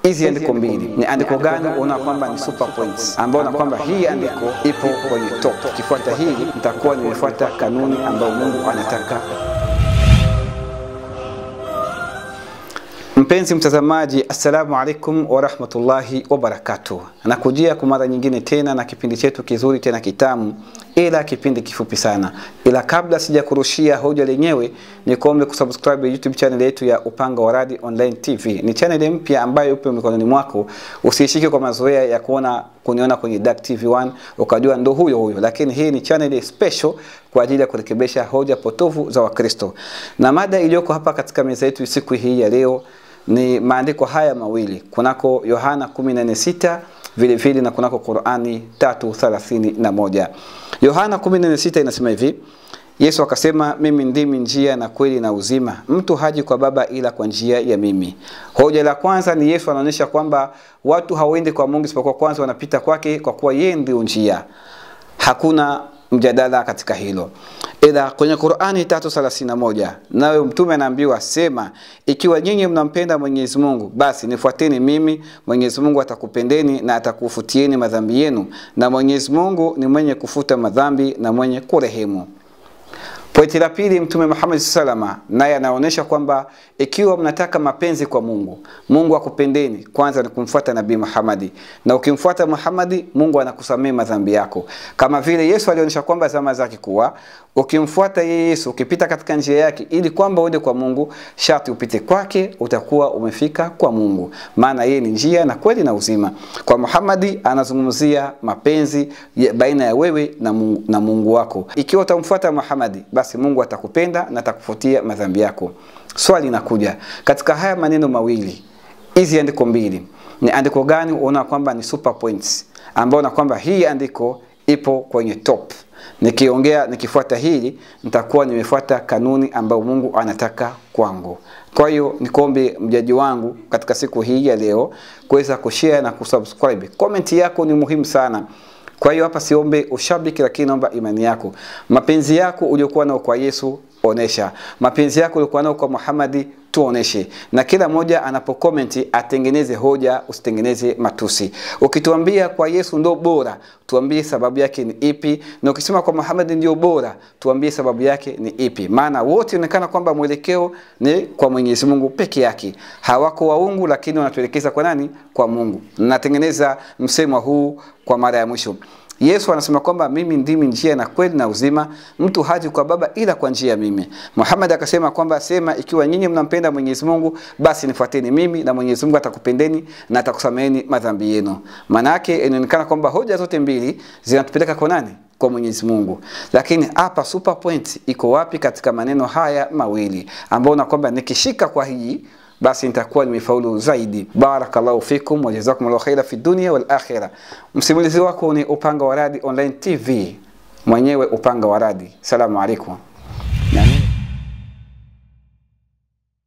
Hizi andiko mbili ni andiko gani unaona kwamba ni super points, ambao na kwamba hii andiko ipo kwenye top? Kifuata hili nitakuwa nimefuata kanuni ambayo Mungu anataka. Mpenzi mtazamaji, assalamu alaikum wa rahmatullahi wa barakatuh. Nakujia kwa mara nyingine tena na kipindi chetu kizuri tena kitamu, ila kipindi kifupi sana. Ila kabla sija kurushia hoja lenyewe, nikuombe kusubscribe YouTube channel yetu ya Upanga wa Radi Online TV. Ni channel mpya ambayo ipo mikononi mwako. Usishike kwa mazoea ya kuniona kwenye Dark TV1 ukajua ndo huyo, lakini hii ni channel special kwa ajili ya kurekebisha hoja potofu za Wakristo. Na mada iliyoko hapa katika meza yetu siku hii ya leo ni maandiko haya mawili, kunako Yohana 14:6 vile vile na kunako Qur'ani 3:31. Yohana 14:6 inasema hivi: Yesu akasema, mimi ndimi njia na kweli na uzima, mtu haji kwa Baba ila kwa njia ya mimi. Hoja la kwanza ni Yesu anaonyesha kwamba watu hawaendi kwa Mungu isipokuwa kwanza wanapita kwake, kwa kuwa yeye ndiye njia. Hakuna mjadala katika hilo. Ila kwenye Qur'ani 3:31 nawe mtume anaambiwa, sema, ikiwa nyinyi mnampenda Mwenyezi Mungu, basi nifuateni mimi, Mwenyezi Mungu atakupendeni na atakufutieni madhambi yenu, na Mwenyezi Mungu ni mwenye kufuta madhambi na mwenye kurehemu. Pointi la pili, Mtume Muhammad sallallahu naye anaonyesha kwamba ikiwa mnataka mapenzi kwa Mungu, Mungu akupendeni, kwanza ni kumfuata Nabii Muhammad. Na ukimfuata Muhammad, Mungu anakusamehe madhambi yako. Kama vile Yesu alionyesha kwamba zama zake kuwa ukimfuata Yesu, ukipita katika njia yake ili kwamba uende kwa Mungu, sharti upite kwake, utakuwa umefika kwa Mungu. Maana yeye ni njia na kweli na uzima. Kwa Muhammad anazungumzia mapenzi baina ya wewe na Mungu wako. Ikiwa utamfuata Muhammad, basi Mungu atakupenda na atakufutia madhambi yako. Swali linakuja, katika haya maneno mawili, hizi andiko mbili, ni andiko gani unaona kwamba ni super points, ambao na kwamba hii andiko ipo kwenye top? Nikifuata hili nitakuwa nimefuata kanuni ambayo Mungu anataka kwangu. Kwa hiyo nikuombe mjaji wangu katika siku hii ya leo kuweza kushare na kusubscribe. Comment yako ni muhimu sana. Kwa hiyo hapa siombe ushabiki, lakini naomba imani yako. Mapenzi yako uliokuwa nao kwa Yesu onesha. Mapenzi yako uliokuwa nao kwa Muhammad tuoneshe. Na kila mmoja anapokomenti atengeneze hoja, usitengeneze matusi. Ukituambia kwa Yesu ndo bora, tuambie sababu yake ni ipi. Na ukisema kwa Muhammad ndio bora, tuambie sababu yake ni ipi. Maana wote inaonekana kwamba mwelekeo ni kwa Mwenyezi Mungu peke yake. Hawako waungu, lakini wanatuelekeza kwa nani? Kwa Mungu. Natengeneza msemo huu kwa mara ya mwisho. Yesu anasema kwamba mimi ndimi njia na kweli na uzima, mtu haji kwa Baba ila kwa njia ya mimi. Muhammad akasema kwamba, sema, ikiwa nyinyi mnampenda Mwenyezi Mungu, basi nifuateni mimi na Mwenyezi Mungu atakupendeni na atakusameheni madhambi yenu. Maana yake inaonekana kwamba hoja zote mbili zinatupeleka kwa nani? Kwa Mwenyezi Mungu. Lakini hapa super point iko wapi katika maneno haya mawili, ambao na kwamba nikishika kwa hii basi nitakuwa nimefaulu zaidi. Barakallahu fikum wa jazakumullahu khaira fi dunya wal akhirah. Msimulizi wako ni Upanga wa Radi Online TV, mwenyewe Upanga wa Radi. Salamu alaikum.